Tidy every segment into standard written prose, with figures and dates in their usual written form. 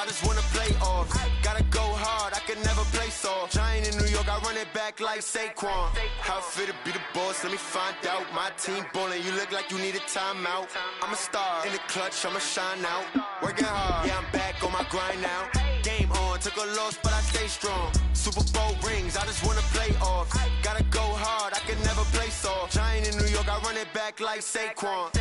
just wanna play off. Gotta go hard, I can never play soft. Giant in New York, I run it back like Saquon. How fit to be the boss, let me find out. My team ballin', you look like you need a timeout. I'm a star, in the clutch, I'ma shine out. Working hard, yeah, I'm back on my grind now. Game on, took a loss, but I stay strong. Super Bowl rings, I just wanna play off. Gotta go hard, I can never play soft. Giant in New York, I run it back like Saquon.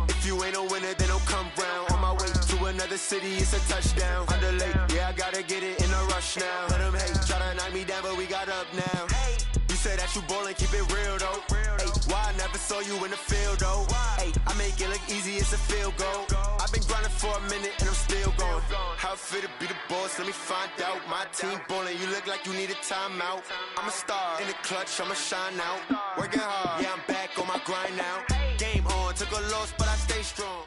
If you ain't a winner, then don't come round. On my way to another city, it's a touchdown. Underlay, yeah, I gotta get it in a rush now. Let them hate, try to knock me down, but we got up now. You say that you ballin', keep it real though. Ay, why I never saw you in the field though? Ay, I make it look easy, it's a field goal. I've been grinding for a minute and I'm still going. How fit to be the boss, let me find out. My team ballin', you look like you need a timeout. I'm a star, in the clutch, I'ma shine out. Working hard, yeah, I'm back on my grind now. Game on, took a loss, but I stay strong.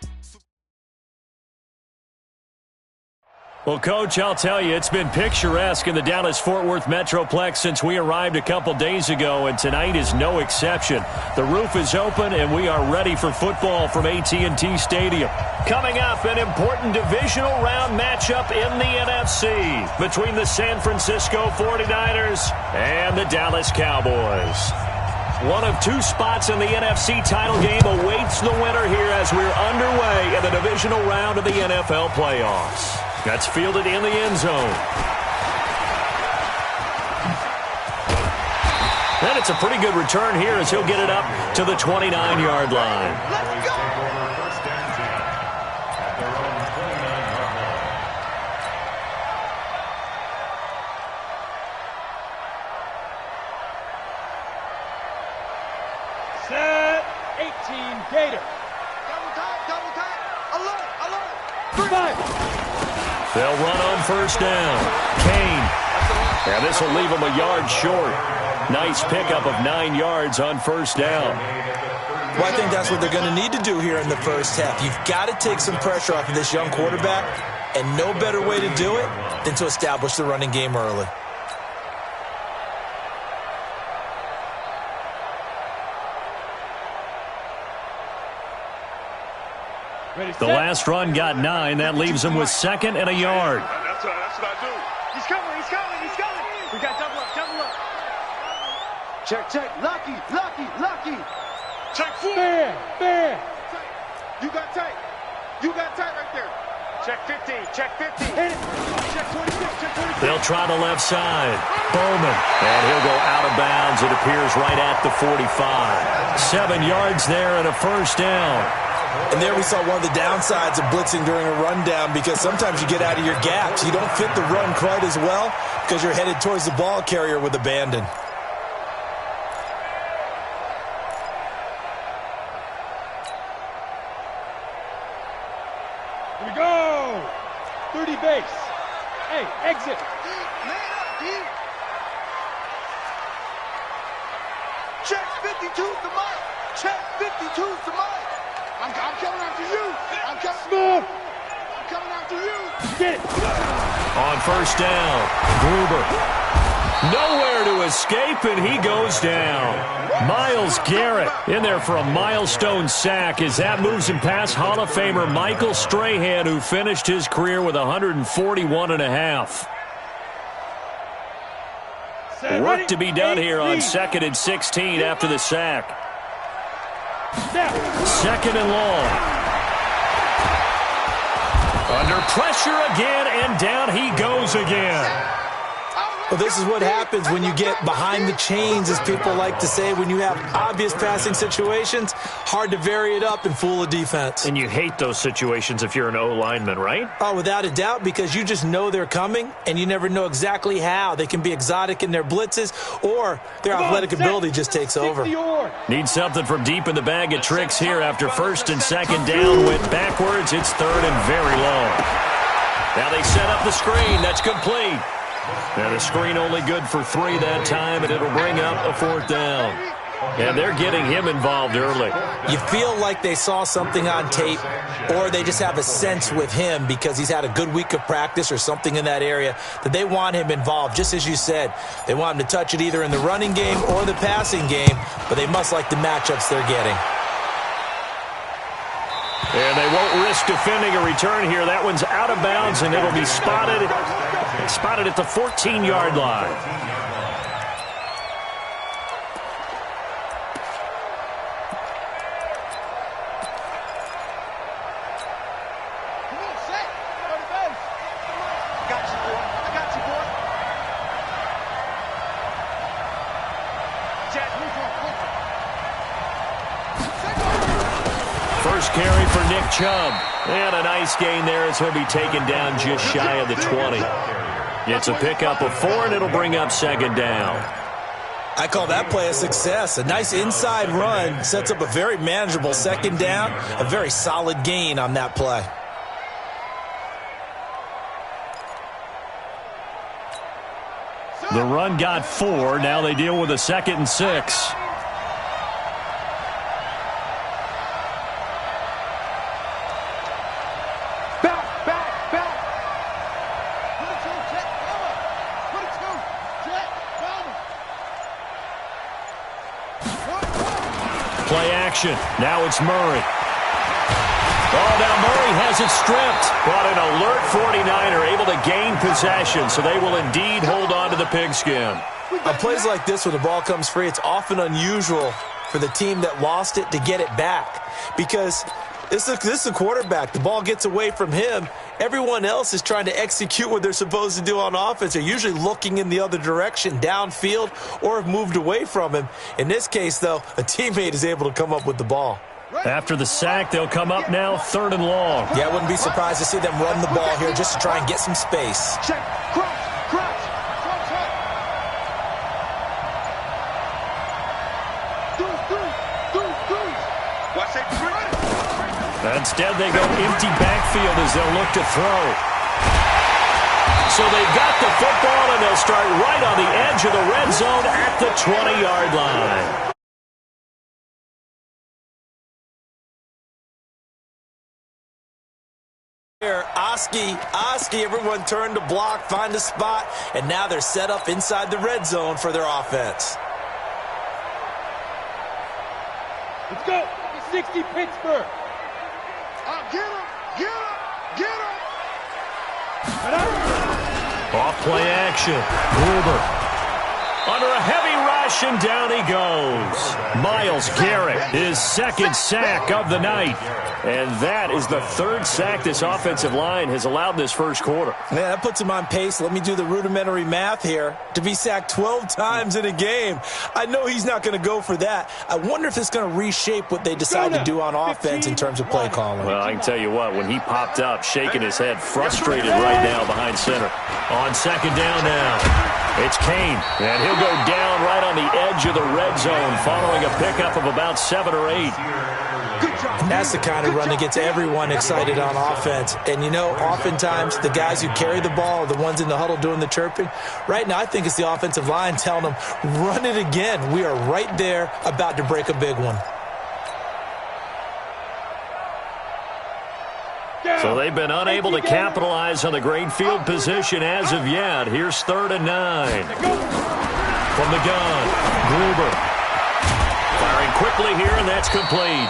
Well, Coach, I'll tell you, it's been picturesque in the Dallas-Fort Worth Metroplex since we arrived a couple days ago, and tonight is no exception. The roof is open, and we are ready for football from AT&T Stadium. Coming up, an important divisional round matchup in the NFC between the San Francisco 49ers and the Dallas Cowboys. One of two spots in the NFC title game awaits the winner here as we're underway in the divisional round of the NFL playoffs. That's fielded in the end zone. And it's a pretty good return here as he'll get it up to the 29-yard line. Let's go! Set 18 Gator. Double time, alert, Five. They'll run on first down. Kane. And this will leave him a yard short. Nice pickup of 9 yards on first down. Well, I think that's what they're going to need to do here in the first half. You've got to take some pressure off of this young quarterback, and no better way to do it than to establish the running game early. The last run got 9. That leaves him with second and a yard. That's what I do. He's coming. We got double up. Check, Lucky. Check 4. Fair. You got tight right there. Check 15. Check 26. They'll try the left side. Bowman. And he'll go out of bounds. It appears right at the 45. 7 yards there and a first down. And there we saw one of the downsides of blitzing during a rundown, because sometimes you get out of your gaps. You don't fit the run quite as well because you're headed towards the ball carrier with abandon. Here we go. 30 base. Hey, exit. Check 52's the mic. Check 52's the mic. I'm coming after you. I'm coming after you. Get it. On first down, Gruber. Nowhere to escape, and he goes down. Myles Garrett in there for a milestone sack as that moves him past Hall of Famer Michael Strahan, who finished his career with 141.5. Work to be done here on 2nd and 16 after the sack. Second and long. Under pressure again, and down he goes again. Well, this is what happens when you get behind the chains, as people like to say. When you have obvious passing situations, hard to vary it up and fool a defense. And you hate those situations if you're an O-lineman, right? Oh, without a doubt, because you just know they're coming, and you never know exactly how. They can be exotic in their blitzes, or their athletic ability just takes over. Need something from deep in the bag of tricks here after first and second down. Went backwards. It's third and very long. Now they set up the screen. That's complete. And the screen only good for 3 that time, and it'll bring up a 4th down. And they're getting him involved early. You feel like they saw something on tape, or they just have a sense with him because he's had a good week of practice or something in that area that they want him involved. Just as you said, they want him to touch it either in the running game or the passing game, but they must like the matchups they're getting. And they won't risk defending a return here. That one's out of bounds, and it'll be spotted at the 14-yard line. First carry for Nick Chubb. And a nice gain there as he'll be taken down just shy of the 20. It's a pickup of 4, and it'll bring up second down. I call that play a success. A nice inside run sets up a very manageable second down. A very solid gain on that play. The run got 4. Now they deal with a 2nd and 6. Play action. Now it's Murray. Oh, now Murray has it stripped. But an alert 49er able to gain possession, so they will indeed hold on to the pigskin. On plays like this when the ball comes free, it's often unusual for the team that lost it to get it back. Because this is a quarterback. The ball gets away from him. Everyone else is trying to execute what they're supposed to do on offense. They're usually looking in the other direction, downfield, or have moved away from him. In this case, though, a teammate is able to come up with the ball. After the sack, they'll come up now 3rd and long. Yeah, I wouldn't be surprised to see them run the ball here just to try and get some space. Check. Crouch. Watch it. Instead, they go empty backfield as they'll look to throw. So they've got the football, and they'll start right on the edge of the red zone at the 20-yard line. Here, Oski, everyone turned to block, find a spot, and now they're set up inside the red zone for their offense. Let's go. 60 Pittsburgh. Get him. Off play action. Gruber. Under a heavy rush, and down he goes. Myles Garrett, his 2nd sack of the night. And that is the 3rd sack this offensive line has allowed this first quarter. Yeah, that puts him on pace. Let me do the rudimentary math here. To be sacked 12 times in a game. I know he's not going to go for that. I wonder if it's going to reshape what they decide to do on offense in terms of play calling. Well, I can tell you what, when he popped up, shaking his head, frustrated right now behind center. On 2nd down now, it's Kane, and he'll go down right on the edge of the red zone following a pickup of about 7 or 8. That's the kind of run that gets everyone excited on offense. And, you know, oftentimes the guys who carry the ball are the ones in the huddle doing the chirping. Right now, I think it's the offensive line telling them, run it again. We are right there about to break a big one. So they've been unable to capitalize on the great field position as of yet. Here's 3rd and 9. From the gun, Gruber. Firing quickly here, and that's complete.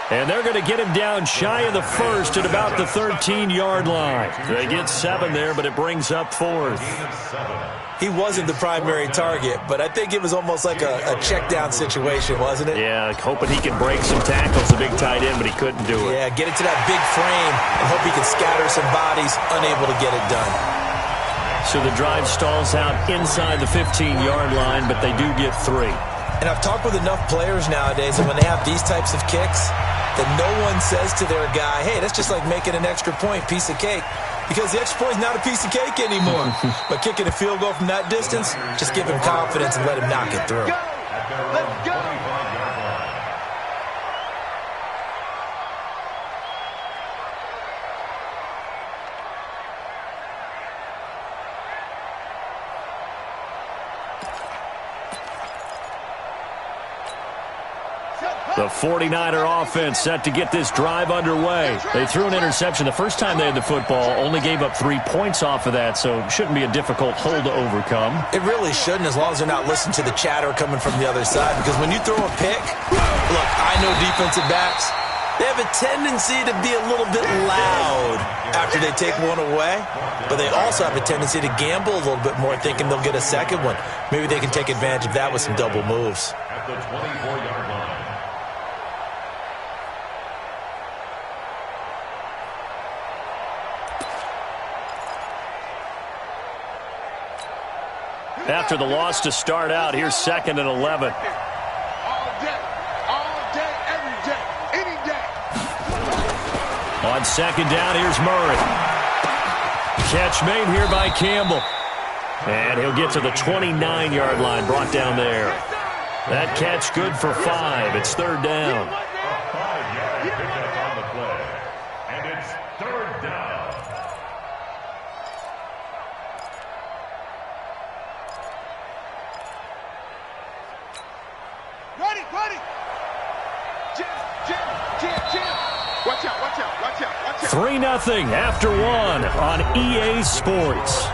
And they're going to get him down shy of the 1st at about the 13-yard line. They get 7 there, but it brings up 4th. He wasn't the primary target, but I think it was almost like a check-down situation, wasn't it? Yeah, hoping he can break some tackles, the big tight end, but he couldn't do it. Yeah, get it to that big frame and hope he can scatter some bodies, unable to get it done. So the drive stalls out inside the 15-yard line, but they do get 3. And I've talked with enough players nowadays, and when they have these types of kicks, that no one says to their guy, hey, that's just like making an extra point, piece of cake. Because the extra point is not a piece of cake anymore. But kicking a field goal from that distance, just give him confidence and let him knock it through. Let's go. The 49er offense set to get this drive underway. They threw an interception the first time they had the football, only gave up 3 points off of that, so it shouldn't be a difficult hole to overcome. It really shouldn't, as long as they're not listening to the chatter coming from the other side, because when you throw a pick, look, I know defensive backs, They have a tendency to be a little bit loud after they take one away, but they also have a tendency to gamble a little bit more, thinking they'll get a second one. Maybe they can take advantage of that with some double moves. At the 24-yard line. After the loss to start out, here's 2nd and 11. On 2nd down, here's Murray. Catch made here by Campbell. And he'll get to the 29-yard line, brought down there. That catch good for 5. It's 3rd down. A 5-yard pickup on the play. And it's 3rd down. Ready. Jim. Watch out. 3-0 after 1 on EA Sports.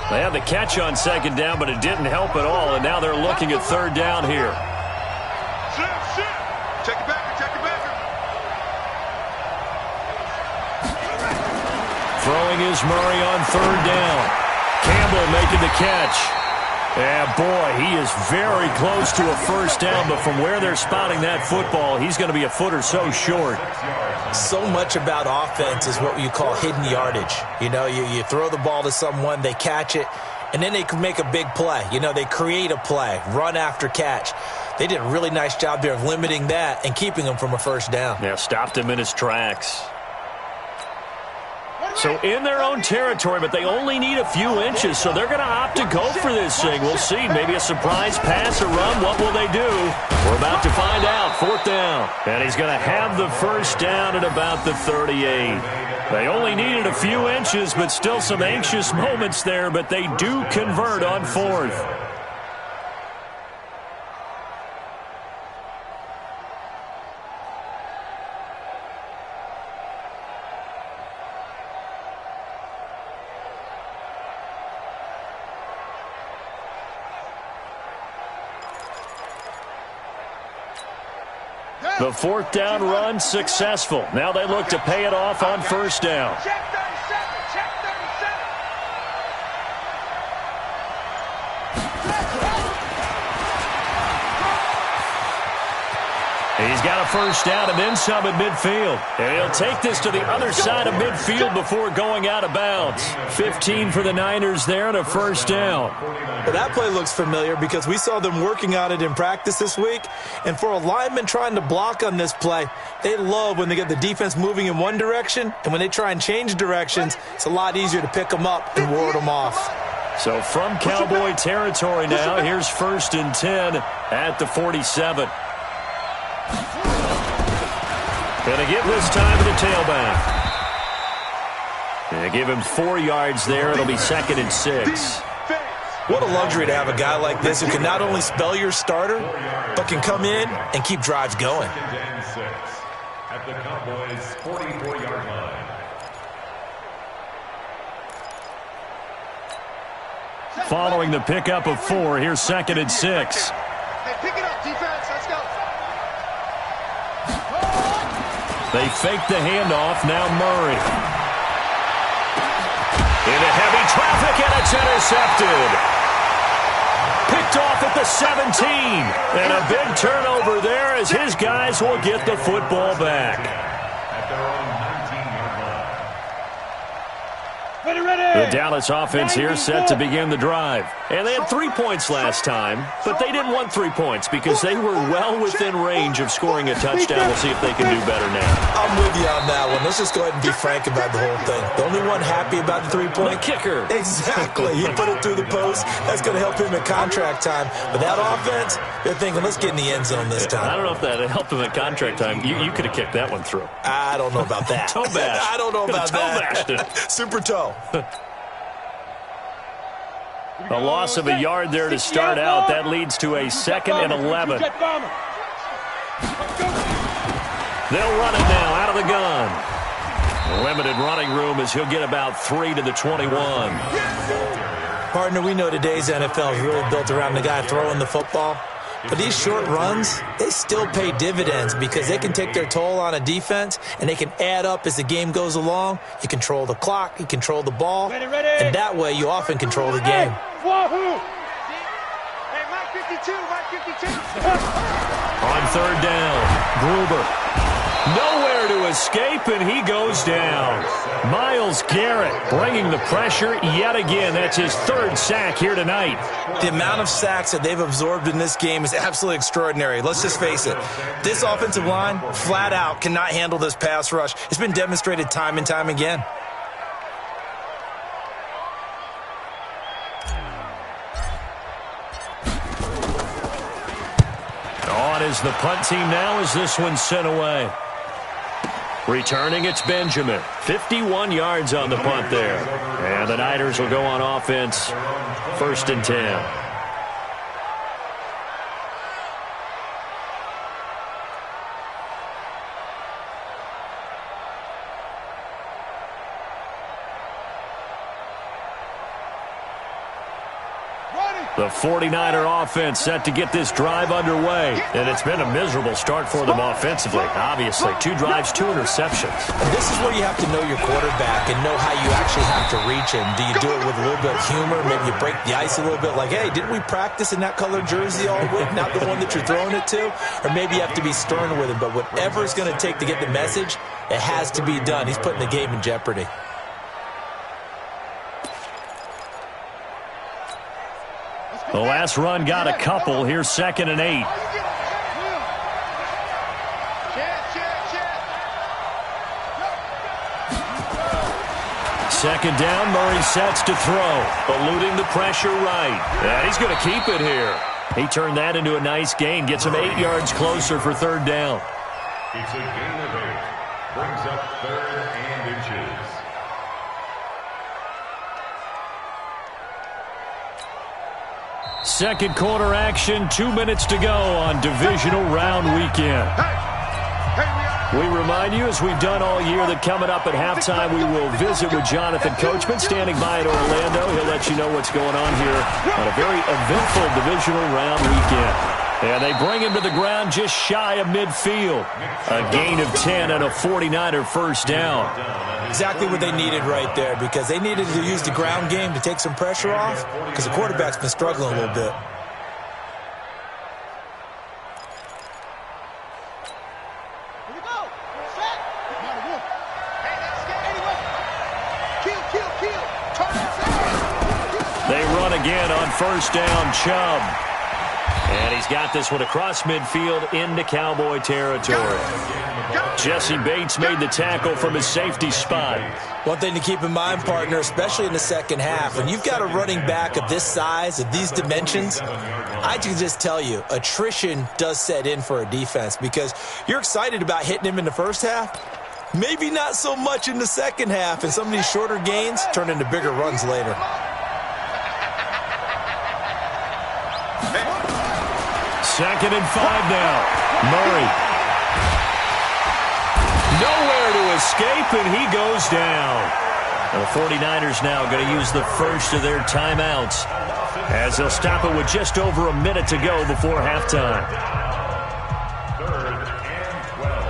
They had the catch on 2nd down, but it didn't help at all, and now they're looking at 3rd down here. Check it back. Throwing is Murray on 3rd down. Campbell making the catch. And boy, he is very close to a 1st down, but from where they're spotting that football, he's going to be a foot or so short. So much about offense is what you call hidden yardage. You know, you throw the ball to someone, they catch it, and then they can make a big play. You know, they create a play, run after catch. They did a really nice job there of limiting that and keeping him from a 1st down. Yeah, stopped him in his tracks. So in their own territory, but they only need a few inches, so they're going to opt to go for this thing. We'll see. Maybe a surprise pass or run. What will they do? We're about to find out. 4th down. And he's going to have the 1st down at about the 38. They only needed a few inches, but still some anxious moments there, but they do convert on 4th. The 4th down run successful. Now they look to pay it off on 1st down. Check 37. He's got a 1st down and then some at midfield. And he'll take this to the other side of midfield before going out of bounds. 15 for the Niners there and a 1st down. Well, that play looks familiar because we saw them working on it in practice this week. And for a lineman trying to block on this play, they love when they get the defense moving in one direction. And when they try and change directions, it's a lot easier to pick them up and ward them off. So from Cowboy territory now, here's 1st and 10 at the 47. Going to give this time to the tailback. They give him 4 yards there. It'll be 2nd and 6. What a luxury to have a guy like this who can not only spell your starter, but can come in and keep drives going. 2nd and 6 at the Cowboys' 44-yard line. Following the pickup of 4, here's 2nd and 6. Hey, pick it up, defense. Let's go. They fake the handoff. Now Murray. Into heavy traffic, and it's intercepted. Picked off at the 17. And a big turnover there as his guys will get the football back. At their own 19-yard line. Ready. The Dallas offense here set to begin the drive. And they had 3 points last time, but they didn't want 3 points because they were well within range of scoring a touchdown. We'll see if they can do better now. I'm with you on that one. Let's just go ahead and be frank about the whole thing. The only one happy about the 3-point? The kicker. Exactly. He put it through the post. That's going to help him at contract time. But that offense, they're thinking, let's get in the end zone this time. I don't know if that helped him at contract time. You could have kicked that one through. I don't know about that. Toe bash. I don't know about that. Toe bashed it. Super toe. A loss of a yard there to start out. That leads to a 2nd and 11. They'll run it now out of the gun. Limited running room as he'll get about 3 to the 21. Partner, we know today's NFL is really built around the guy throwing the football. But these short runs, they still pay dividends because they can take their toll on a defense, and they can add up as the game goes along. You control the clock, you control the ball, and that way you often control the game. Hey, Mike 52, Mike 52. On third down, Gruber. Nowhere to escape, and he goes down. Myles Garrett bringing the pressure yet again. That's his third sack here tonight. The amount of sacks that they've absorbed in this game is absolutely extraordinary. Let's just face it. This offensive line, flat out, cannot handle this pass rush. It's been demonstrated time and time again. On is the punt team now as this one's sent away. Returning, it's Benjamin. 51 yards on the punt there. And the Niners will go on offense. 1st and 10. The 49er offense set to get this drive underway. And it's been a miserable start for them offensively. Obviously, 2 drives, 2 interceptions. And this is where you have to know your quarterback and know how you actually have to reach him. Do you do it with a little bit of humor? Maybe you break the ice a little bit like, hey, didn't we practice in that colored jersey all week, not the one that you're throwing it to? Or maybe you have to be stern with him. But whatever it's going to take to get the message, it has to be done. He's putting the game in jeopardy. The last run got a couple. Here's 2nd and 8. Second down, Murray sets to throw, eluding the pressure right. And he's going to keep it here. He turned that into a nice gain, gets him 8 yards closer for 3rd down. It's a gain of 8. Brings up 3rd and inches. Second quarter action, 2 minutes to go on divisional round weekend. We remind you, as we've done all year, that coming up at halftime, we will visit with Jonathan Coachman, standing by in Orlando. He'll let you know what's going on here on a very eventful divisional round weekend. And they bring him to the ground just shy of midfield. A gain of 10 and a 49er first down. Exactly what they needed right there, because they needed to use the ground game to take some pressure off, because the quarterback's been struggling a little bit. They run again on first down, Chubb. And he's got this one across midfield into Cowboy territory. Jesse Bates made the tackle from his safety spot. One thing to keep in mind, partner, especially in the second half, when you've got a running back of this size, of these dimensions, I can just tell you, attrition does set in for a defense, because you're excited about hitting him in the first half, maybe not so much in the second half, and some of these shorter gains turn into bigger runs later. Second and 5 now. Murray. Nowhere to escape, and he goes down. And the 49ers now going to use the first of their timeouts as they'll stop it with just over a minute to go before halftime. 3rd and 12.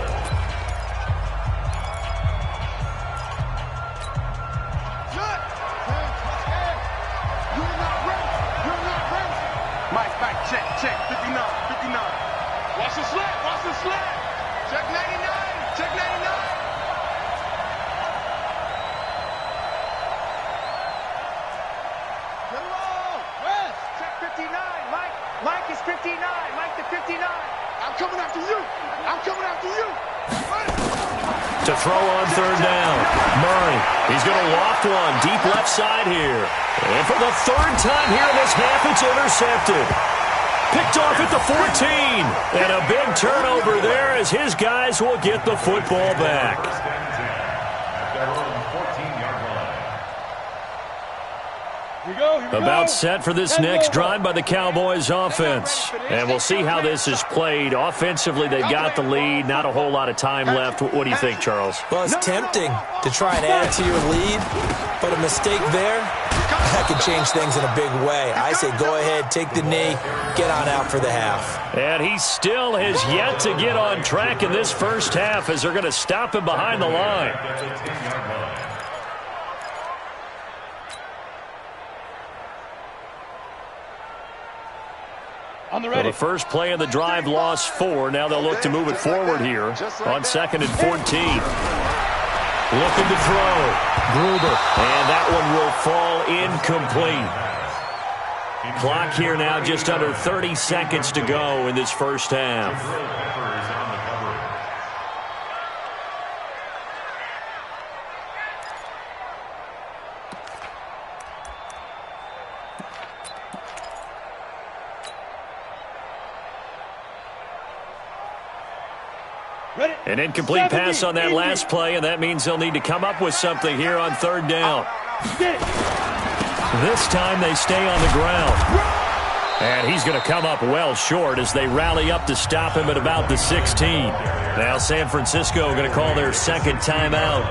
Mike, check, 59. Watch the slap. Check 99. Check 99. Check 59. Mike is 59. Mike to 59. I'm coming after you. To throw on third down, Murray. He's going to loft one deep left side here. And for the 3rd time here in this half, it's intercepted. Picked off at the 14. And a big turnover there as his guys will get the football back. At their own 14-yard line. About set for this next drive by the Cowboys offense. And we'll see how this is played. Offensively, they've got the lead. Not a whole lot of time left. What do you think, Charles? Well, it's tempting to try and add to your lead, but a mistake there, that could change things in a big way. I say go ahead, take the knee, get on out for the half. And he still has yet to get on track in this first half as they're going to stop him behind the line. Well, the first play of the drive lost 4. Now they'll look to move it forward here on 2nd and 14. Looking to throw. Gruber. And that one will fall incomplete. Clock here now just under 30 seconds to go in this first half. An incomplete pass on that last play, and that means they'll need to come up with something here on 3rd down. This time they stay on the ground. And he's going to come up well short as they rally up to stop him at about the 16. Now San Francisco going to call their second timeout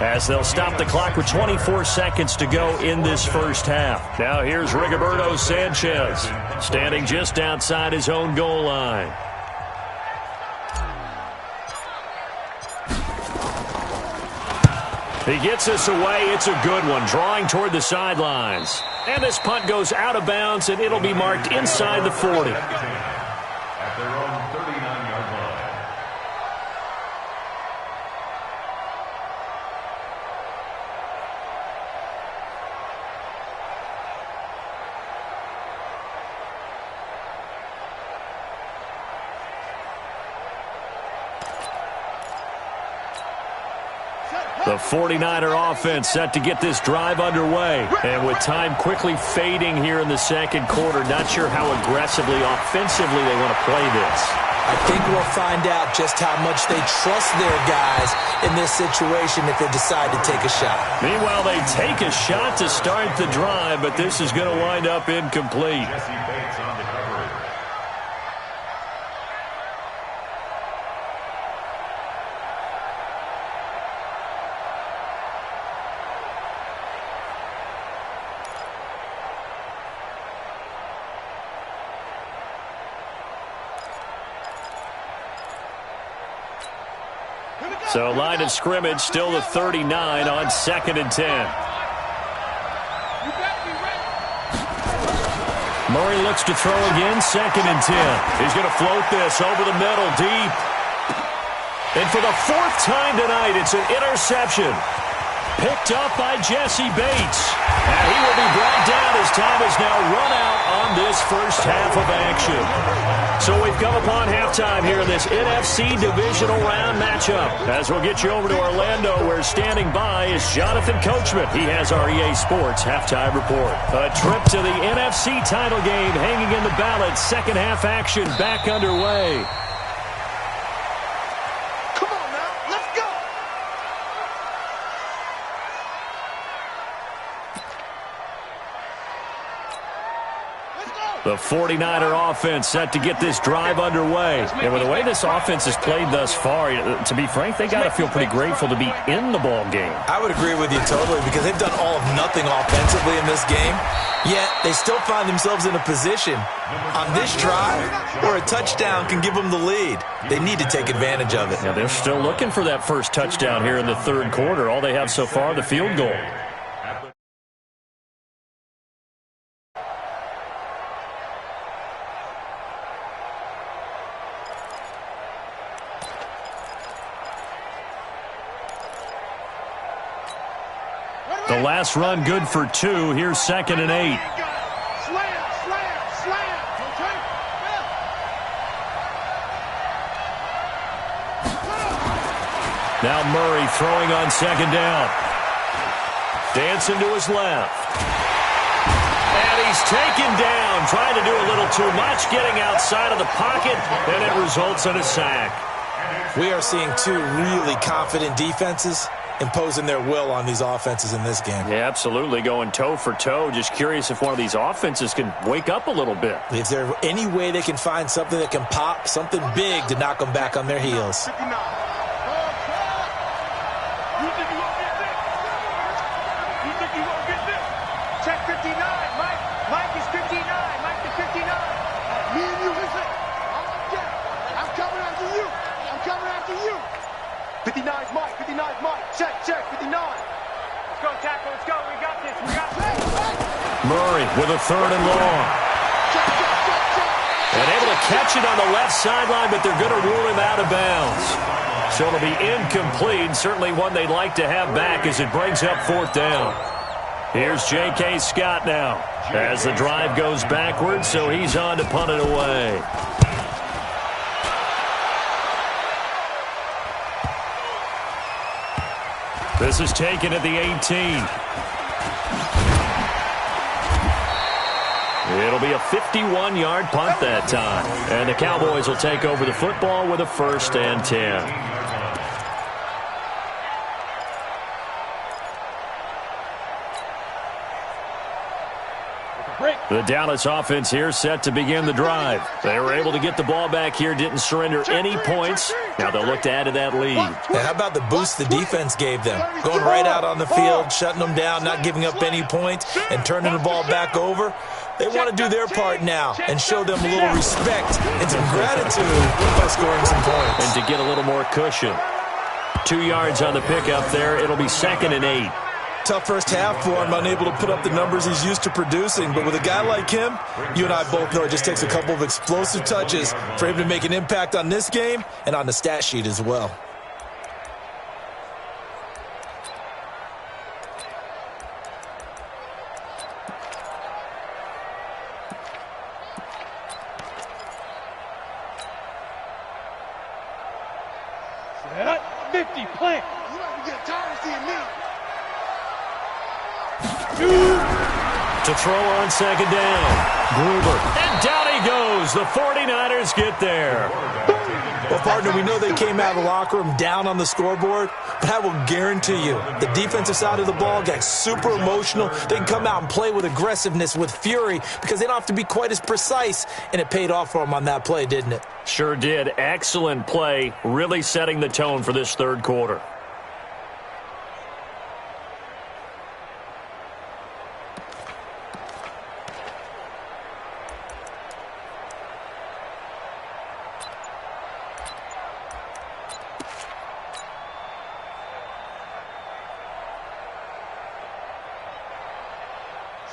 as they'll stop the clock with 24 seconds to go in this first half. Now here's Rigoberto Sanchez standing just outside his own goal line. He gets this away. It's a good one, drawing toward the sidelines. And this punt goes out of bounds, and it'll be marked inside the 40. At their own 39-yard line. The 49er offense set to get this drive underway. And with time quickly fading here in the second quarter, not sure how aggressively, offensively they want to play this. I think we'll find out just how much they trust their guys in this situation if they decide to take a shot. Meanwhile, they take a shot to start the drive, but this is going to wind up incomplete. So line of scrimmage still the 39 on 2nd and 10. Murray looks to throw again, 2nd and 10. He's going to float this over the middle, deep. And for the 4th time tonight, it's an interception. Picked up by Jesse Bates. And he will be brought down as time is now run out on this first half of action. So we've come upon halftime here in this NFC Divisional Round matchup. As we'll get you over to Orlando, where standing by is Jonathan Coachman. He has our EA Sports halftime report. A trip to the NFC title game hanging in the balance. Second half action back underway. The 49er offense set to get this drive underway. And with the way this offense has played thus far, to be frank, they got to feel pretty grateful to be in the ball game. I would agree with you totally because they've done all of nothing offensively in this game, yet they still find themselves in a position on this drive where a touchdown can give them the lead. They need to take advantage of it. Yeah, they're still looking for that first touchdown here in the 3rd quarter. All they have so far, the field goal. The last run good for 2. Here's 2nd and 8. Now Murray throwing on 2nd down. Dancing to his left. And he's taken down, trying to do a little too much, getting outside of the pocket, and it results in a sack. We are seeing 2 really confident defenses imposing their will on these offenses in this game. Yeah, absolutely, going toe for toe. Just curious if one of these offenses can wake up a little bit. Is there any way they can find something that can pop, something big to knock them back on their heels? Check 59, Mike. Mike is 59. Mike to 59. Me and you, listen. I'm coming after you. I'm coming after you. 59's Mike. 59's Mike. Check, 59. Let's go, tackle. Let's go. We got this. We got this. Murray with a 3rd and long. Check. And able to catch it on the left sideline, but they're going to rule him out of bounds. So it'll be incomplete. Certainly one they'd like to have back as it brings up 4th down. Here's J.K. Scott now as the drive goes backwards, so he's on to punt it away. This is taken at the 18. It'll be a 51-yard punt that time. And the Cowboys will take over the football with a 1st and 10. The Dallas offense here set to begin the drive. They were able to get the ball back here, didn't surrender any points. Now they'll look to add to that lead. And how about the boost the defense gave them? Going right out on the field, shutting them down, not giving up any points, and turning the ball back over. They want to do their part now and show them a little respect and some gratitude by scoring some points. And to get a little more cushion. 2 yards on the pickup there. It'll be 2nd and 8. Tough first half for him, unable to put up the numbers he's used to producing. But with a guy like him, you and I both know it just takes a couple of explosive touches for him to make an impact on this game and on the stat sheet as well. Set 50, plant. You might be getting tired of seeing me. To throw on 2nd down. Gruber. And down he goes. The 49ers get there. Well, partner, we know they came out of the locker room down on the scoreboard, but I will guarantee you the defensive side of the ball got super emotional. They can come out and play with aggressiveness, with fury, because they don't have to be quite as precise, and it paid off for them on that play, didn't it? Sure did. Excellent play, really setting the tone for this 3rd quarter.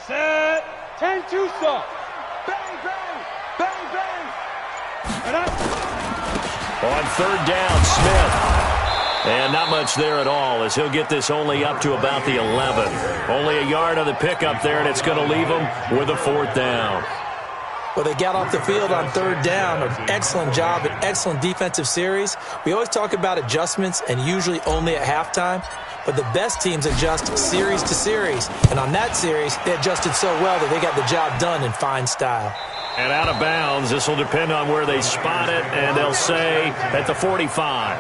Set 10 Tucson. Bang, bang, bang, bang. On 3rd down, Smith. And not much there at all as he'll get this only up to about the 11. Only a yard on the pickup there, and it's going to leave him with a 4th down. Well, they got off the field on 3rd down. An excellent job, an excellent defensive series. We always talk about adjustments and usually only at halftime. But the best teams adjust series to series. And on that series, they adjusted so well that they got the job done in fine style. And out of bounds, this will depend on where they spot it, and they'll say at the 45.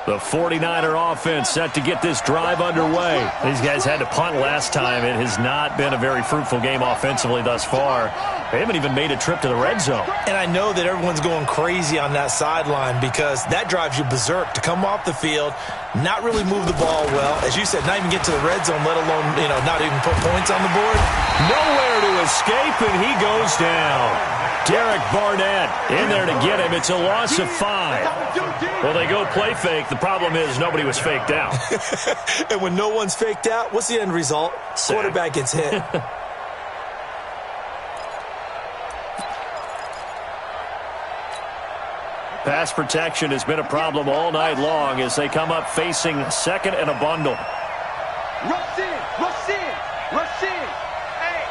The 49er offense set to get this drive underway. These guys had to punt last time. It has not been a very fruitful game offensively thus far. They haven't even made a trip to the red zone. And I know that everyone's going crazy on that sideline because that drives you berserk to come off the field, not really move the ball well. As you said, not even get to the red zone, let alone, not even put points on the board. Nowhere to escape, and he goes down. Derek Barnett in there to get him. It's a loss of 5. Well, they go play fake. The problem is nobody was faked out. And when no one's faked out, what's the end result? Sack. Quarterback gets hit. Pass protection has been a problem all night long as they come up facing second and a bundle. Rush in, rush in, rush in. Hey,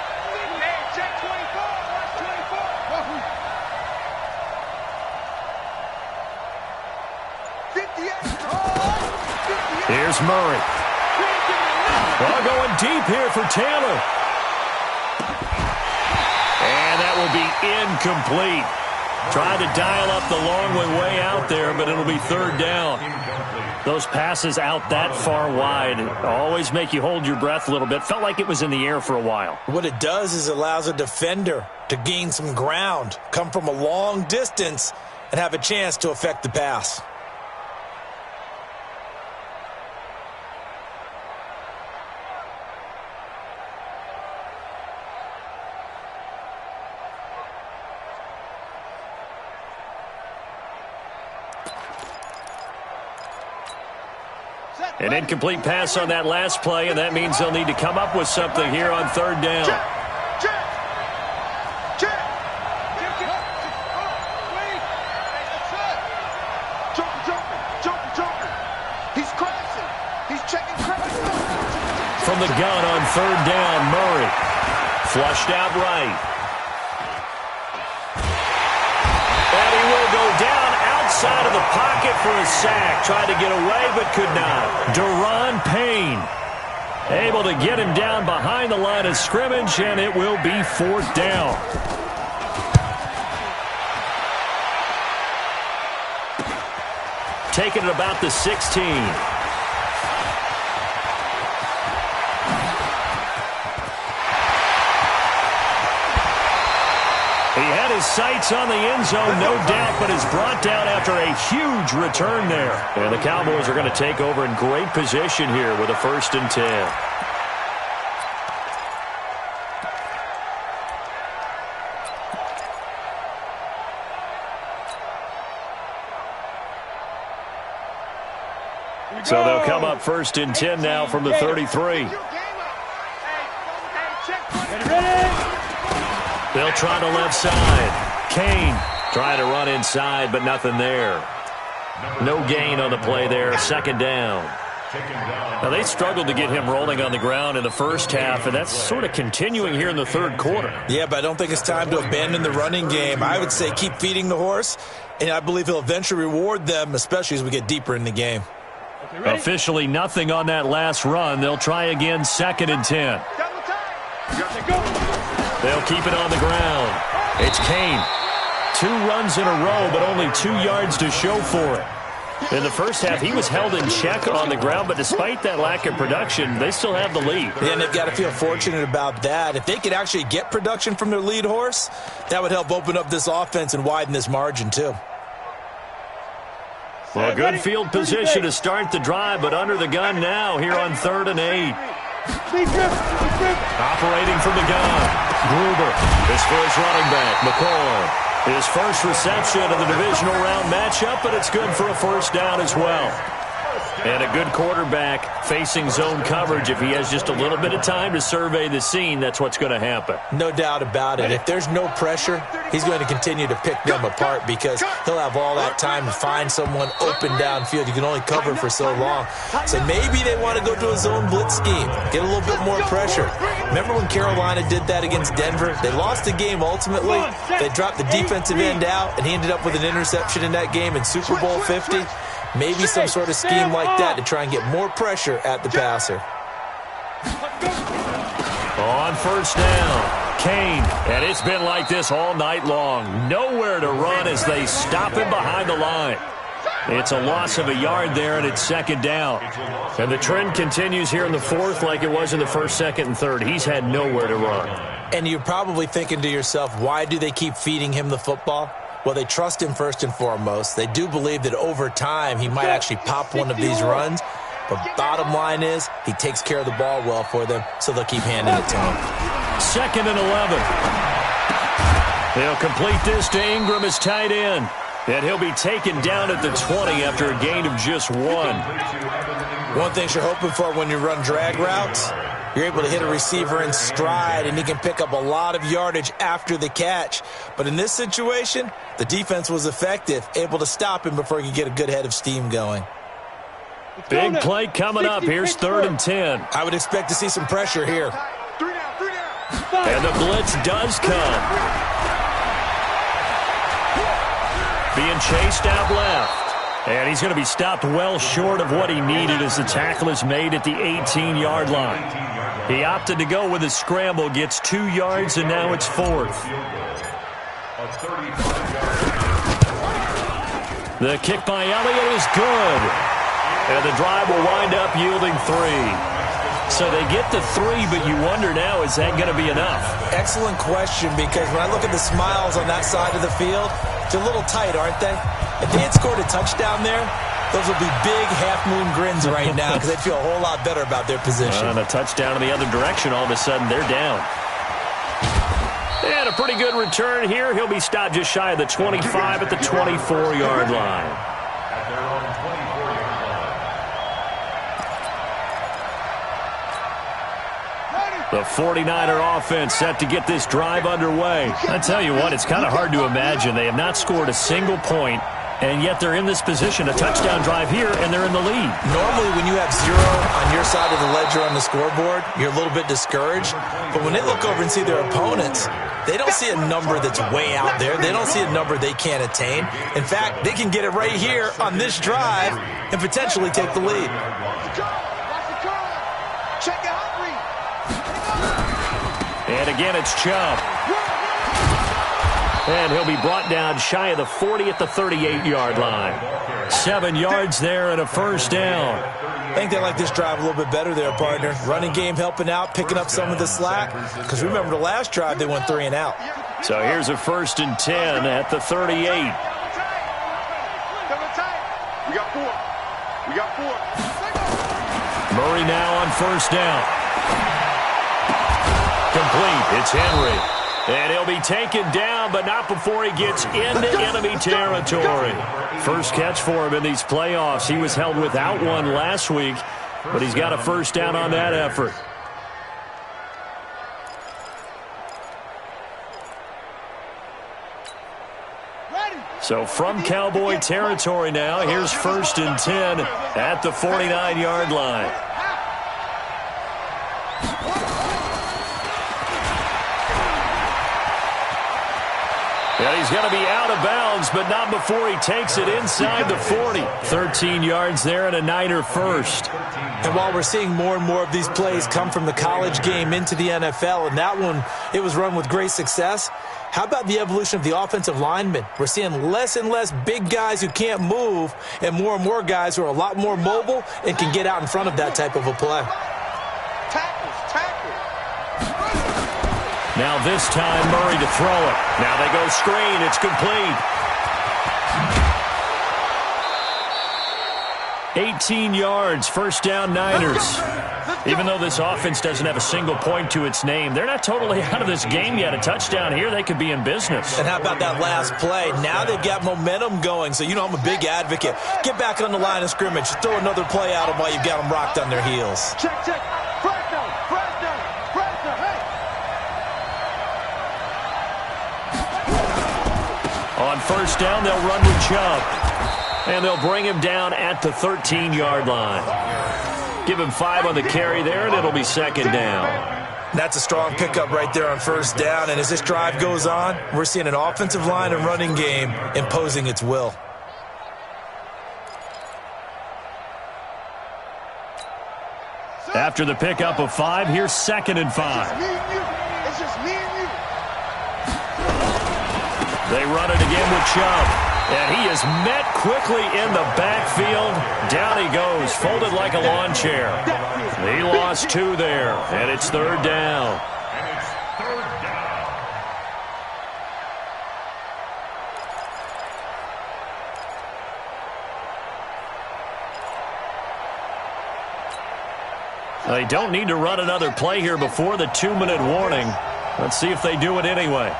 check 24, rush 24. 58. Here's Murray. Well, going deep here for Taylor. And that will be incomplete. Tried to dial up the long way out there, but it'll be third down. Those passes out that far wide always make you hold your breath a little bit. Felt like it was in the air for a while. What it does is it allows a defender to gain some ground, come from a long distance, and have a chance to affect the pass. An incomplete pass on that last play, and that means they'll need to come up with something here on third down. He's crossing. He's checking crossing. From the gun on third down, Murray. Flushed out right. And he will go down outside of the pocket for a sack. Tried to get away, but could not. Deron Payne able to get him down behind the line of scrimmage, and it will be fourth down. Taking it about the 16. He had his sights on the end zone, no doubt, but is brought down after a huge return there. And the Cowboys are going to take over in great position here with a 1st and 10. So they'll come up 1st and 10 now from the 33. They'll try the left side. Kane trying to run inside, but nothing there. No gain on the play there. 2nd down. Now, they struggled to get him rolling on the ground in the first half, and that's sort of continuing here in the third quarter. Yeah, but I don't think it's time to abandon the running game. I would say keep feeding the horse, and I believe he'll eventually reward them, especially as we get deeper in the game. Officially nothing on that last run. They'll try again, 2nd and 10. They'll keep it on the ground. It's Kane. 2 runs in a row, but only 2 yards to show for it. In the first half, he was held in check on the ground, but despite that lack of production, they still have the lead. Yeah, and they've got to feel fortunate about that. If they could actually get production from their lead horse, that would help open up this offense and widen this margin, too. Well, good field position to start the drive, but under the gun now here on 3rd and 8. Operating from the gun. Gruber is for his running back, McCoy. His first reception of the divisional round matchup, but it's good for a 1st down as well. And a good quarterback facing zone coverage. If he has just a little bit of time to survey the scene, that's what's going to happen. No doubt about it. If there's no pressure, he's going to continue to pick them apart because he'll have all that time to find someone open downfield. You can only cover for so long. So maybe they want to go to a zone blitz scheme, get a little bit more pressure. Remember when Carolina did that against Denver? They lost the game ultimately. They dropped the defensive end out, and he ended up with an interception in that game in Super Bowl 50. Maybe some sort of scheme like that to try and get more pressure at the passer. On 1st down, Kane. And it's been like this all night long. Nowhere to run as they stop him behind the line. It's a loss of a yard there, and it's 2nd down. And the trend continues here in the 4th like it was in the 1st, 2nd, and 3rd. He's had nowhere to run. And you're probably thinking to yourself, why do they keep feeding him the football? Well, they trust him first and foremost. They do believe that over time he might actually pop one of these runs. But bottom line is he takes care of the ball well for them, so they'll keep handing it to him. 2nd and 11. They'll complete this to Ingram as tight end. And he'll be taken down at the 20 after a gain of just 1. One thing you're hoping for when you run drag routes, you're able to hit a receiver in stride, and he can pick up a lot of yardage after the catch. But in this situation, the defense was effective, able to stop him before he could get a good head of steam going. Big play coming up. Here's 3rd and 10. I would expect to see some pressure here. And the blitz does come. Being chased out left. And he's going to be stopped well short of what he needed as the tackle is made at the 18-yard line. He opted to go with a scramble, gets 2 yards, and now it's 4th. The kick by Elliott is good. And the drive will wind up yielding 3. So they get the 3, but you wonder now, is that going to be enough? Excellent question, because when I look at the smiles on that side of the field, they're a little tight, aren't they? If they had scored a touchdown there, those would be big half-moon grins right now because they'd feel a whole lot better about their position. And a touchdown in the other direction, all of a sudden they're down. And a pretty good return here. He'll be stopped just shy of the 25 at the 24-yard line. The 49er offense set to get this drive underway. I tell you what, it's kind of hard to imagine. They have not scored a single point, and yet they're in this position, a touchdown drive here, and they're in the lead. Normally, when you have 0 on your side of the ledger on the scoreboard, you're a little bit discouraged. But when they look over and see their opponents, they don't see a number that's way out there. They don't see a number they can't attain. In fact, they can get it right here on this drive and potentially take the lead. Check it out. And again, it's Chubb. And he'll be brought down shy of the 40 at the 38-yard line. 7 yards there and a first down. I think they like this drive a little bit better there, partner. Running game helping out, picking up some of the slack. Because remember, the last drive, they went 3 and out. So here's a 1st and 10 at the 38. We got 4. We got 4. Murray now on first down. Complete. It's Henry. And he'll be taken down, but not before he gets into enemy territory. First catch for him in these playoffs. He was held without one last week, but he's got a first down on that effort. So from Cowboy territory now, here's 1st and 10 at the 49-yard line. And he's going to be out of bounds, but not before he takes it inside the 40. 13 yards there and a Niner first. And while we're seeing more and more of these plays come from the college game into the NFL, and that one, it was run with great success, how about the evolution of the offensive linemen? We're seeing less and less big guys who can't move and more guys who are a lot more mobile and can get out in front of that type of a play. Now this time, Murray to throw it. Now they go screen. It's complete. 18 yards, first down Niners. Even though this offense doesn't have a single point to its name, they're not totally out of this game yet. A touchdown here, they could be in business. And how about that last play? Now they've got momentum going. So, you know, I'm a big advocate. Get back on the line of scrimmage. Throw another play at them while you've got them rocked on their heels. Check. First down. Hey. On first down, they'll run with Chubb. And they'll bring him down at the 13-yard line. Give him 5 on the carry there, and it'll be second down. That's a strong pickup right there on first down. And as this drive goes on, we're seeing an offensive line and running game imposing its will. After the pickup of 5, here's 2nd and 5. It's just me and you. They run it again with Chubb. And he is met quickly in the backfield. Down he goes, folded like a lawn chair. He lost 2 there, and it's 3rd down. They don't need to run another play here before the 2-minute warning. Let's see if they do it anyway.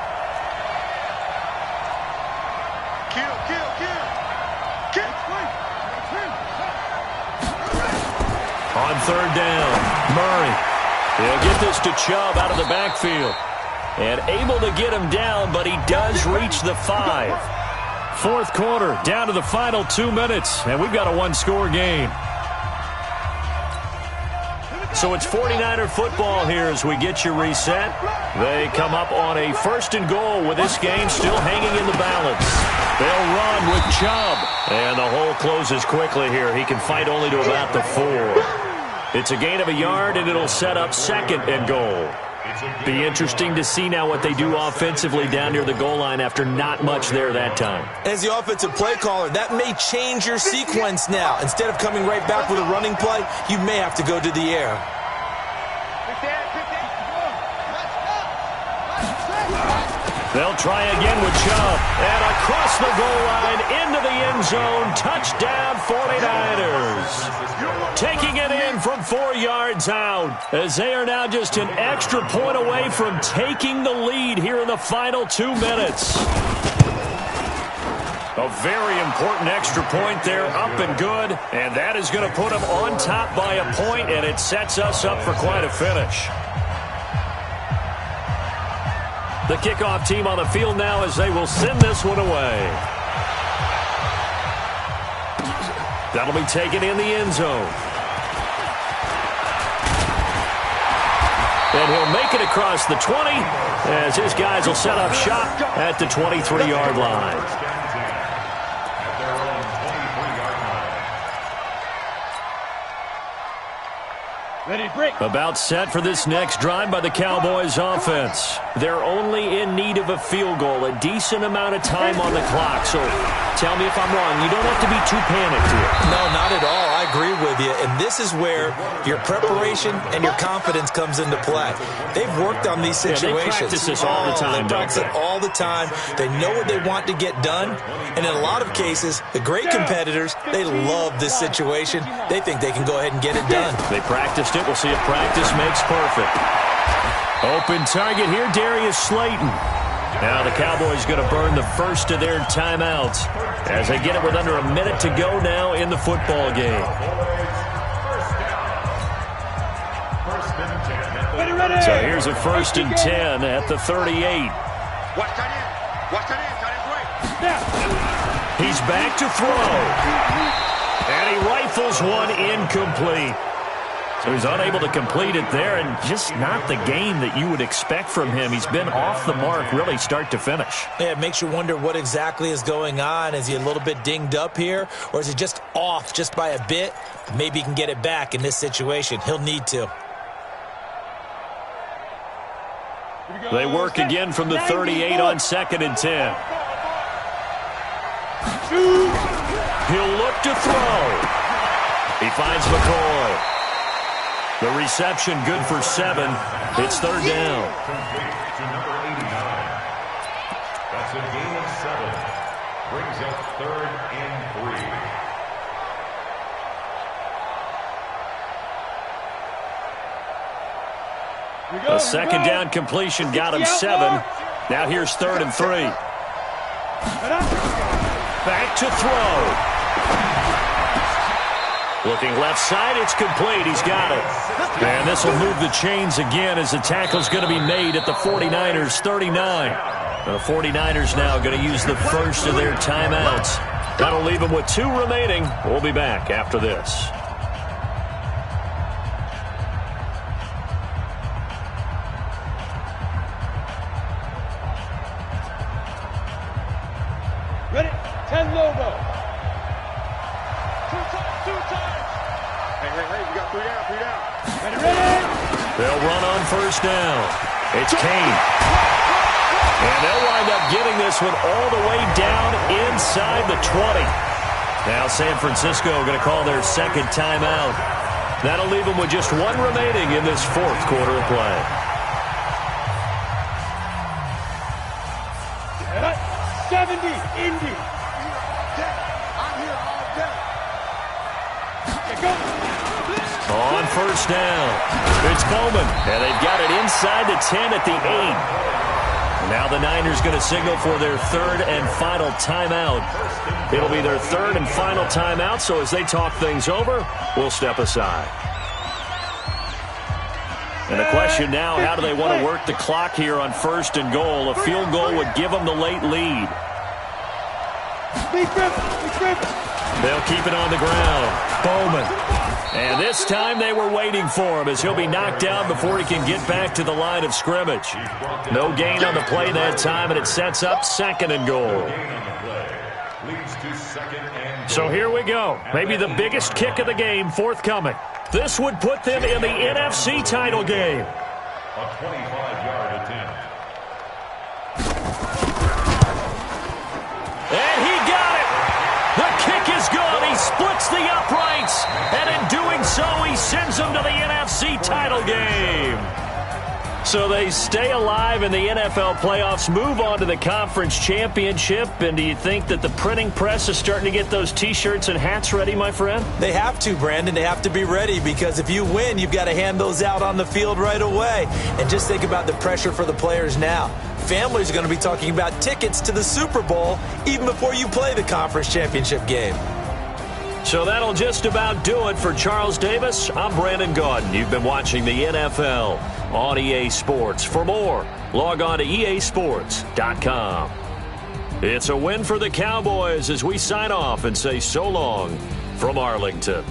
On 3rd down, Murray. He'll get this to Chubb out of the backfield. And able to get him down, but he does reach the 5. 4th quarter, down to the final 2 minutes, and we've got a 1-score game. So it's 49er football here as we get you reset. They come up on a 1st and goal with this game still hanging in the balance. They'll run with Chubb. And the hole closes quickly here. He can fight only to about the 4. It's a gain of a yard, and it'll set up 2nd and goal. Be interesting to see now what they do offensively down near the goal line after not much there that time. As the offensive play caller, that may change your sequence now. Instead of coming right back with a running play, you may have to go to the air. They'll try again with Chubb. And across the goal line, into the end zone. Touchdown, 49ers. Taking it in from 4 yards out, as they are now just an extra point away from taking the lead here in the final 2 minutes. A very important extra point there, up and good. And that is going to put them on top by a point, and it sets us up for quite a finish. The kickoff team on the field now as they will send this one away. That'll be taken in the end zone. And he'll make it across the 20 as his guys will set up shop at the 23-yard line. About set for this next drive by the Cowboys offense. They're only in need of a field goal, a decent amount of time on the clock. So tell me if I'm wrong. You don't have to be too panicked here. No, not at all. I agree with you. And this is where your preparation and your confidence comes into play. They've worked on these situations. They practice this all the time. They practice it all the time. They know what they want to get done. And in a lot of cases, the great competitors, they love this situation. They think they can go ahead and get it done. They practiced it. We'll see if practice makes perfect. Open target here, Darius Slayton. Now the Cowboys going to burn the first of their timeouts as they get it with under a minute to go now in the football game. So here's a 1st and 10 at the 38. He's back to throw. And he rifles one incomplete. So he's unable to complete it there, and just not the game that you would expect from him. He's been off the mark really start to finish. Yeah, it makes you wonder what exactly is going on. Is he a little bit dinged up here, or is he just off just by a bit? Maybe he can get it back in this situation. He'll need to. They work again from the 38 on 2nd and 10. He'll look to throw. He finds McCoy. The reception good for 7. It's 3rd down. To number 89. That's a gain of 7. Brings up 3rd and 3. A 2nd down completion got him 7. Now here's 3rd and 3. Back to throw. Looking left side, it's complete. He's got it. And this will move the chains again as the tackle's going to be made at the 49ers' 39. The 49ers now going to use the first of their timeouts. That'll leave them with 2 remaining. We'll be back after this. Ready? 10 logo. Two times. Hey, you got 3 down. Ready? They'll run on 1st down. It's Kane. And they'll wind up getting this one all the way down inside the 20. Now San Francisco going to call their 2nd timeout. That'll leave them with just 1 remaining in this 4th quarter of play. 70, Indy. I'm here all day. On 1st down, it's Bowman, and they've got it inside the 10 at the 8. Now the Niners going to signal for their 3rd and final timeout. It'll be their 3rd and final timeout, so as they talk things over, we'll step aside. And the question now, how do they want to work the clock here on 1st and goal? A field goal would give them the late lead. They'll keep it on the ground. Bowman. And this time they were waiting for him as he'll be knocked down before he can get back to the line of scrimmage. No gain on the play that time, and it sets up 2nd and goal. Leads to second and So here we go. Maybe the biggest kick of the game forthcoming. This would put them in the NFC title game. A 25-yard attempt. And he got it. The kick is good. He splits the uprights. And in doing so, he sends them to the NFC title game. So they stay alive in the NFL playoffs, move on to the conference championship. And do you think that the printing press is starting to get those T-shirts and hats ready, my friend? They have to, Brandon. They have to be ready because if you win, you've got to hand those out on the field right away. And just think about the pressure for the players now. Families are going to be talking about tickets to the Super Bowl even before you play the conference championship game. So that'll just about do it for Charles Davis. I'm Brandon Gaudin. You've been watching the NFL on EA Sports. For more, log on to easports.com. It's a win for the Cowboys as we sign off and say so long from Arlington.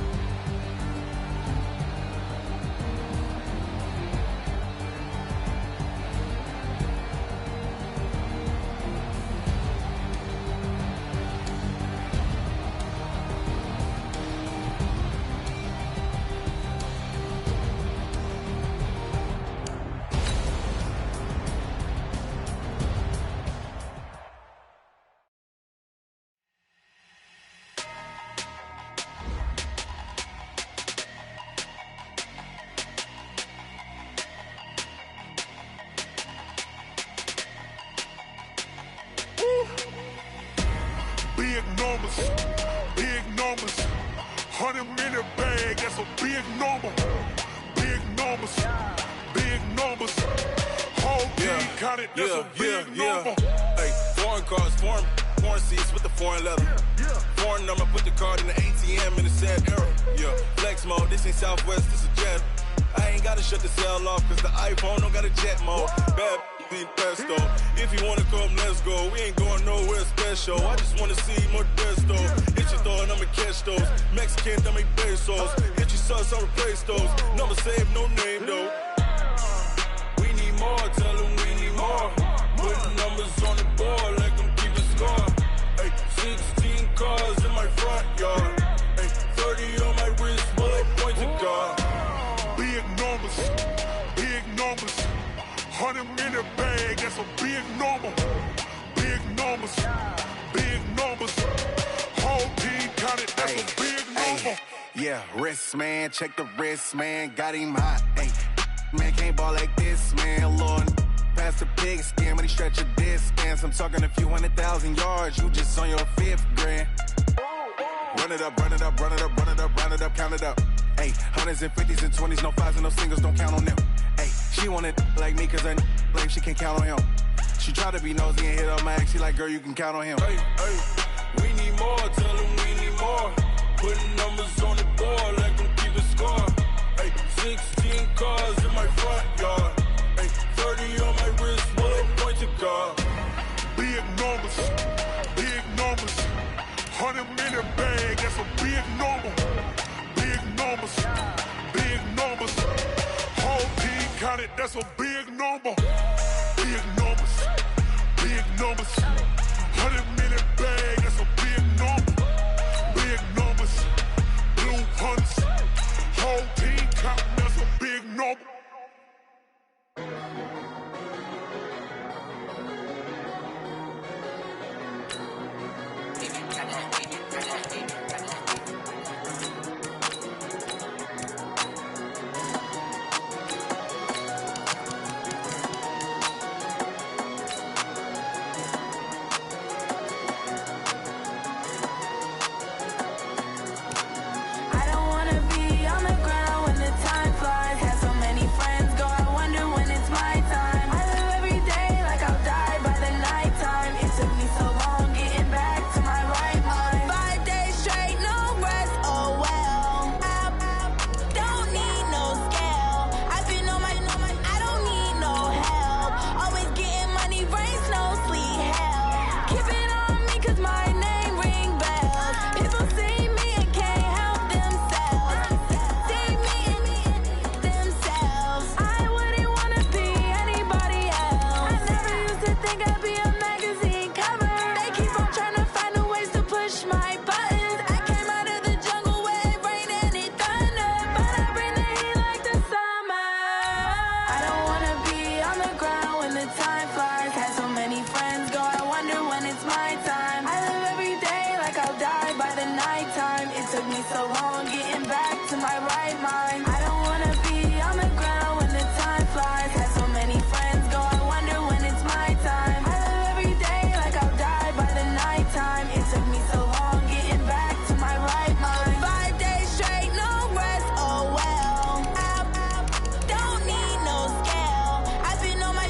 Big numbers, 100-minute bag, that's a big number. Big numbers, whole team counted, that's a big number. Hey, foreign cars, foreign seats with the foreign leather. Foreign number, put the card in the ATM in the sad era. Yeah, flex mode, this ain't Southwest, this a jet. I ain't gotta shut the cell off, cause the iPhone don't got a jet mode. Bad need pesto. If you wanna come, let's go. We ain't going nowhere special. I just wanna see more desto. Hit your throw and I'ma catch those. Mexican, I make pesos. Hit your sauce, I'll replace those. Number save, no name though. We need more, tell them we need more. Putting numbers on the board like I'm keeping score. Hey, 16 cars in my front yard. Hey, 30 on my wrist, bullet points of God. Big numbers, 100-minute bag, that's a big number. Big numbers, whole team counted, that's a big number. Yeah, wrist man, check the wrist man, got him hot. Ay, man can't ball like this, man. Lord, past the pig skin when he stretch a distance. I'm talking a few 100,000 yards, you just on your 5th grand. Run it up, count it up. Ay, hundreds and 50s and 20s, no 5s and no singles, don't count on them. Ay, she want it like me cause her lame, she can't count on him. She try to be nosy and hit up my ex, she like, girl, you can count on him. Hey, we need more, tell them we need more. Putting numbers on the board like I'm keeping score. Hey, 16 cars in my front yard. Hey, 30 on my wrist, bullet point to God. Big numbers, 100-minute bag, that's a big number. Big numbers, whole team counted, that's a big number. Big numbers, 100-minute bag, that's a big number. Big numbers, blue hunts, whole team counting, that's a big number. right mind. I don't wanna be on the ground when the time flies. Had so many friends go, I wonder when it's my time. I live every day like I'll die by the nighttime. It took me so long getting back to my right mind. 5 days straight, no rest, oh well. I don't need no scale. I've been on my,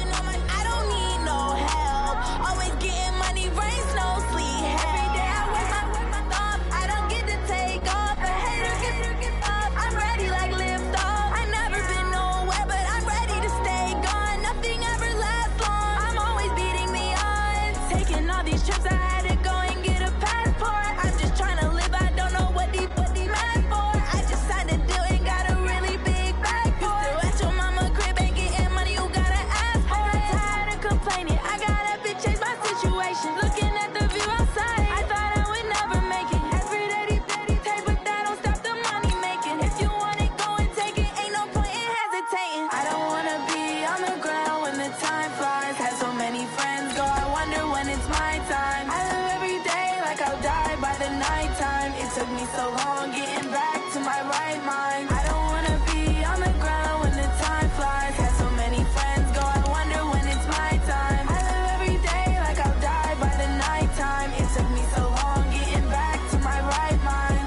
I don't need no help. Always getting money, rain, snow, sleet, every day I work my thumb. I don't get to take off. A hater get up. I'm ready like lift off. I never been nowhere, but I'm ready to stay gone. Nothing ever lasts long. I'm always beating the odds. Taking all these trips, I had to go and get a passport. I'm just trying to live. I don't know what the mad for. I just signed a deal and got a really big bag for it. You still at your mama crib and getting money, you gotta ask for it. I got tired of complaining. I gotta bitch change my situation. Looking at the view outside, I thought I would never make it. Every day take, but that don't stop the money making. If you want it, go and take it. Ain't no point in hesitating. I don't wanna be on the ground when the time flies. Had so many friends go, I wonder when it's my time. I live every day like I'll die by the nighttime. It took me so long getting back to my right mind. I don't wanna be on the ground when the time flies. Had so many friends go, I wonder when it's my time. I live every day like I'll die by the nighttime. It took me so long getting back to my right mind.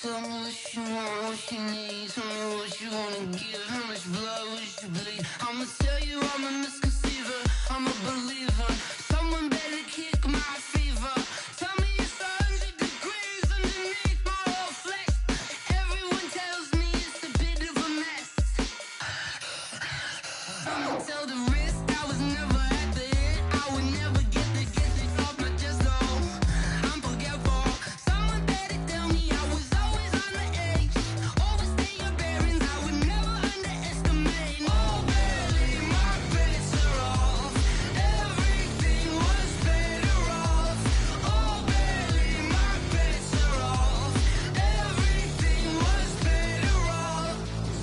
Tell me what you want, what you need. Tell me what you wanna give. How much blood would you bleed? I'ma tell you I'm a misconceiver. I'm a believer. Someone better kick my fever. Tell me it's 100 degrees underneath my whole flesh. Everyone tells me it's a bit of a mess. I'ma tell the risk I was never at the end. I would never get it off my chest though. I'm forgetful. Someone better tell me I was always on the edge. Overstay your bearings, I would never underestimate. Oh baby, my bets are off. Everything was better off. Oh baby, my bets are off. Everything was better off.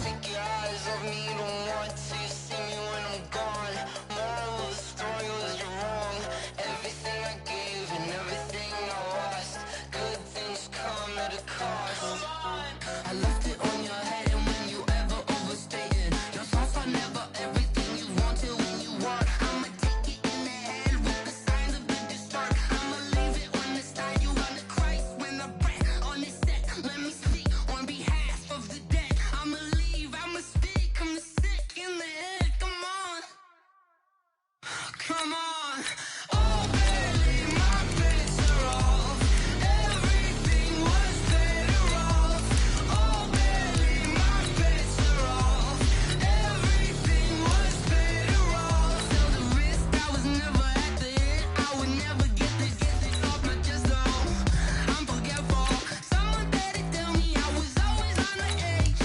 Take your eyes off me, you don't want to see me when I'm gone. Moral of the story was you're wrong. Everything I gave and everything I lost. Good things come at a cost. I left it on your head, and when you ever overstated, your thoughts are never everything you wanted when you want. I'ma take it in the head with the signs of the distort. I'ma leave it on the side. You on the Christ when I breath on this set. Let me speak on behalf of the dead. I'ma leave, I'ma speak. I'm sick in the head. Come on, come on. Oh baby, my bets are off. Everything was better off. Oh baby, my bets are off. Everything was better off. Tell the risk I was never at the end. I would never get it off my chest though. I'm forgetful. Someone better tell me I was always on the edge.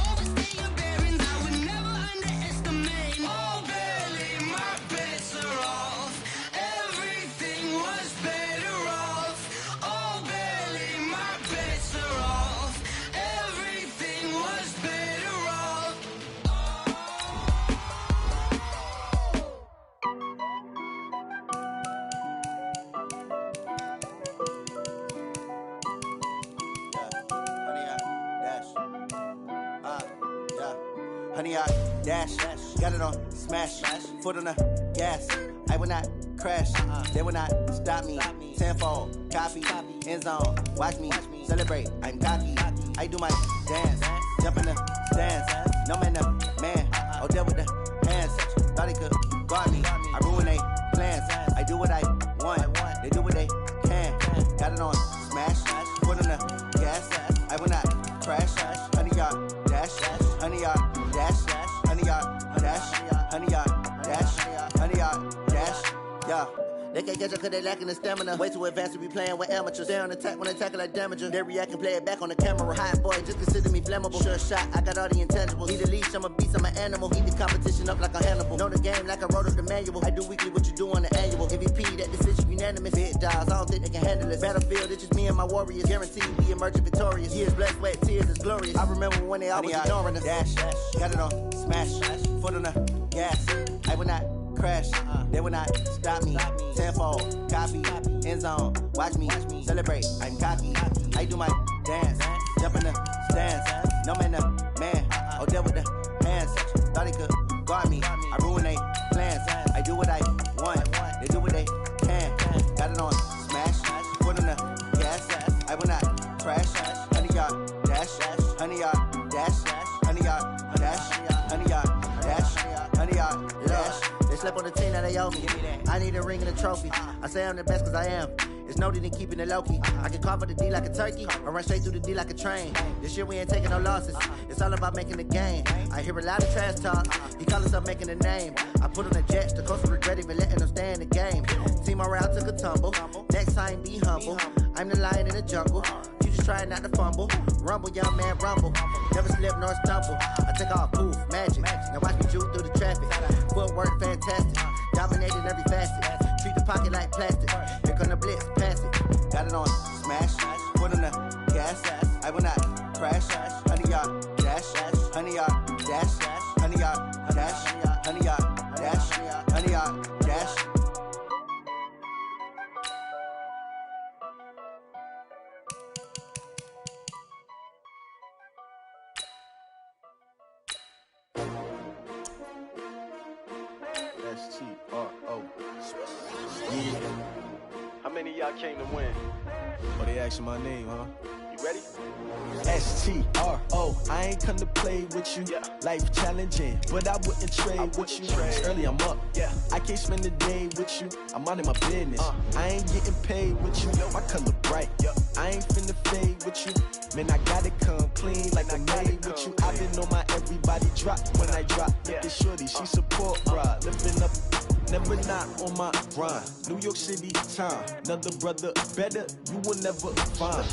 Overstay your bearings, I would never underestimate. Oh baby, my bets are off. Everything was better off. Oh baby, my bets are off. Everything was better off. Honey, I dash, got it on smash, foot on the gas. I will not crash, they will not stop me. Tenfold, copy, end zone, watch me celebrate. I'm cocky, I do my dance, jump in the stands. No man, the man, oh deal with the hands. Thought he could guard me, I ruin they plans. I do what I want, they do what they can. Got it on smash, foot on the gas. I will not crash, honey, y'all dash, honey, y'all dash, honey, y'all dash, honey, y'all dash, honey, y'all dash, yeah. They can't catch up cause they lacking the stamina. Way too advanced to be playing with amateurs. Stay on attack when they tackle like damager. They react and play it back on the camera. Hot boy, just consider me flammable. Sure shot, I got all the intangibles. Need a leash, I'm a beast, I'm an animal. Eat the competition up like a Hannibal. Know the game like I wrote up the manual. I do weekly what you do on the annual. MVP, that decision unanimous. Big dials, I don't think they can handle it. Battlefield, it's just me and my warriors. Guaranteed we emerging victorious. Years, blood, sweat, tears, it's glorious. I remember when they always ignoring us. Dash, got it on smash, foot foot on the gas. I will not crash. They will not stop me. Tenfold, copy, end zone. Watch me celebrate. I'm cocky. I do my dance. Jump in the stands. No man, the man. Oh, deal with the hands. Thought he could guard me. I ruin they plans. I do what I want. They do what they can. Got it on smash. Foot on the gas. I will not crash. 100 yard dash. 100 yard dash. 100 yard dash. 100 yard dash. 100 yard dash. They slept on the team that they owe me. I need a ring and a trophy. I say I'm the best cause I am. It's no need in keeping it low-key. I can carve up the D like a turkey or run straight through the D like a train. This year we ain't taking no losses. It's all about making the game. I hear a lot of trash talk. He call himself making a name. I put on the jets. The coach will regret even letting them stay in the game. Team morale took a tumble. Next time be humble. I'm the lion in the jungle. You just trying not to fumble. Rumble, young man, rumble. Never slip nor stumble. I take off, poof, magic. Now watch me juke through the traffic. Footwork fantastic. Dominating every facet. Treat the pocket like plastic. Here come the blitz, pass it. Got it on smash. Foot on the gas. I will not crash. 100 yard dash. 100 yard dash. 100 yard dash. 100 yard dash. 100 yard dash. S-T-R-O. Yeah. How many of y'all came to win? Oh, they asking my name, huh? You ready? S-T-R-O. I ain't come to play with you. Yeah. Life challenging, but I wouldn't trade with you. It's early, I'm up. Yeah. I can't spend the day with you. I'm minding my business. I ain't getting paid with you. My color bright. Yeah. I ain't finna fade with you. Man, I gotta come clean like I'm made with you. I've been on my everybody drop when I drop. Look at shorty, she support ride. Living up, never not on my grind. New York City time. Another brother better, you will never find.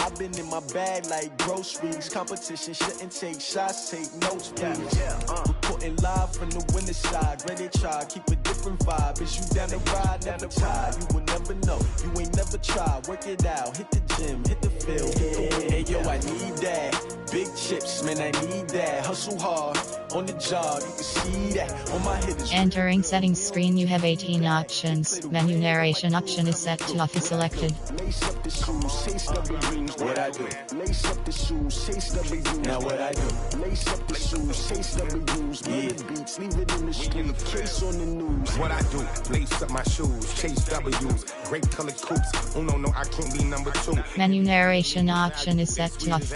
I've been in my bag like groceries. Competition shouldn't take shots, take notes, please. Reporting live from the winter side. Ready to try, keep a different vibe. Is you down the ride, never tired. You will never know, you ain't never tried. Work it out, hit the gym, hit the field, hit the wind. Hey yo, I need that. Big chips, man, I need that. Hustle hard, on the job, you can see that. On my hitters. Entering settings screen, you have 18 options. Menu narration option is set to off selected. Lace up the shoes, taste of the dreams. What I do? Lace up the shoes, taste of the dreams. Now what I do? Lace up the shoes, taste of the dreams. Yeah. Beats, leave it in the street, case on the news. What I do? Lace up my shoes, chase W's. Great colored coops. Oh no, I can't be number 2. Menu narration option is set to off.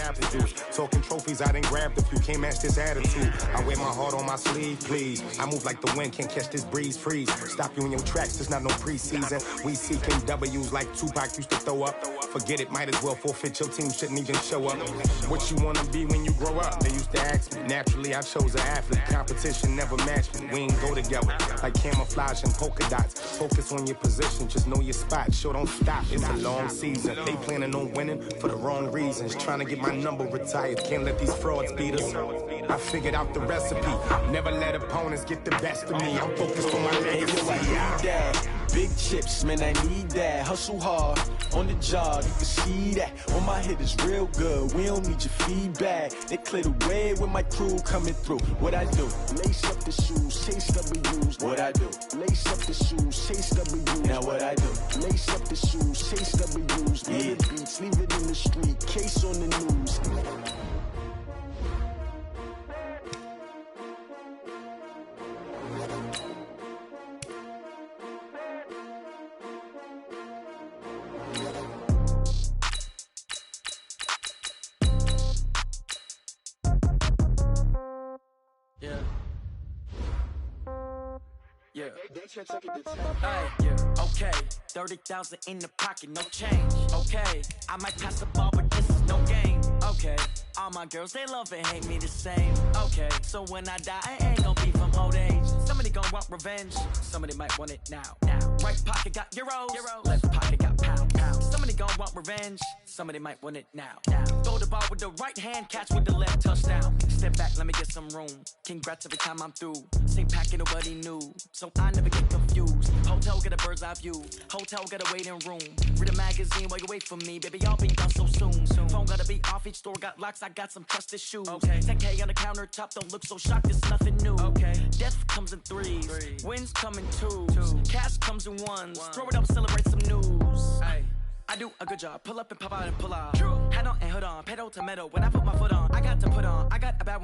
Talking trophies, I didn't grab the few. Can't match this attitude. I wear my heart on my sleeve, please. I move like the wind, can't catch this breeze, freeze. Stop you in your tracks, there's not no preseason. We seeking W's like Tupac used to throw up. Forget it, might as well forfeit. Your team shouldn't even show up. What you wanna be when you grow up? They used to ask me. Naturally, I chose an athlete. Competition never matched me. We ain't go together like camouflage and polka dots. Focus on your position, just know your spot. Sure, don't stop. It's a long season. They planning on winning for the wrong reasons. Trying to get my number retired. Can't let these frauds beat us. I figured out the recipe. Never let opponents get the best of me. I'm focused on my legacy. Big chips, man, I need that. Hustle hard, on the job, you can see that. On my hit is real good, we don't need your feedback. They clear the way with my crew coming through. What I do? Lace up the shoes, chase W's. What I do? Lace up the shoes, chase W's. Now what I do? Lace up the shoes, chase W's. Yeah. Beats, leave it in the street, case on the news. Yeah. Hey, yeah. Okay. 30,000 in the pocket, no change. Okay. I might pass the ball, but this is no game. Okay. All my girls, they love and hate me the same. Okay. So when I die, I ain't gonna be from old age. Somebody gon' want revenge. Somebody might want it now. Right pocket got euros. Left pocket got pound. Somebody gon' want revenge. Somebody might want it now. Throw the ball with the right hand, catch with the left, touchdown. Step back, let me get some room. Congrats every time I'm through. Same packet, nobody knew. So I never get confused. Hotel get a bird's eye view. Hotel get a waiting room. Read a magazine while you wait for me. Baby, I'll be done so soon. Phone gotta be off, each store got locks. I got some trusted shoes. 10K on the countertop, don't look so shocked, it's nothing new. Death comes in threes. Wins come in twos. Cash comes in ones. Throw it up, celebrate some news. I do a good job. Pull up and pop out and pull out. Hat on and hood on. Pedal to metal. When I put my foot on, I got to put on. I got a bad